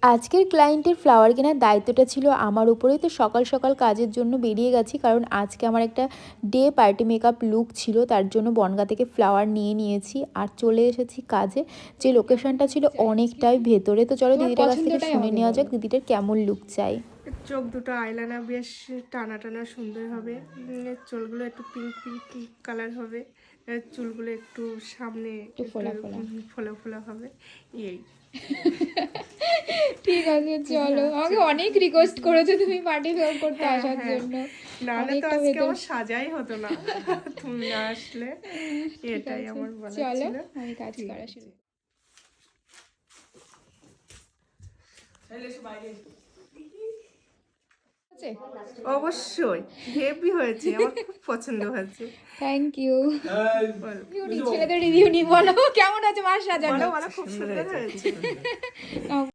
আজকের ক্লায়েন্টের ফ্লাওয়ার কেনার দায়িত্বটা ছিল আমার উপরেই। তো সকাল সকাল কাজের জন্য বেরিয়ে গেছি, কারণ আজকে আমার একটা ডে পার্টি মেকআপ লুক ছিল, তার জন্য বনগাঁ থেকে ফ্লাওয়ার নিয়েছি আর চলে এসেছি কাজে। যে লোকেশনটা ছিল অনেকটাই ভেতরে। তো চলো দিদিটার কাছ থেকে শুনে নেওয়া যাক দিদিটার কেমন লুক চাই। চোখ দুটো আইলাইনার বেশ টানা টানা সুন্দর হবে, চুলগুলো একটু পিঙ্ক পিঙ্ক কালার হবে, চুলগুলো একটু সামনে একটু ফোলা ফোলা হবে। এই ঠিক আছে, চলো। আমাকে অনেক রিকোয়েস্ট করেছো তুমি পার্টি ফেয়ার করতে আসার জন্য। নাহলে তো আজকে আমার সাজাই হতো না, তুমি না আসলে। এটাই আমার বলা ছিল। চলো আমি কাজ করা শুরু। অবশ্যই হেভি হয়েছে, আমার খুব পছন্দ হয়েছে। Thank you. ছেলেদের রিভিউ নি, বলো কেমন আছে মার সাজানো? বলো খুব সুন্দর হয়েছে।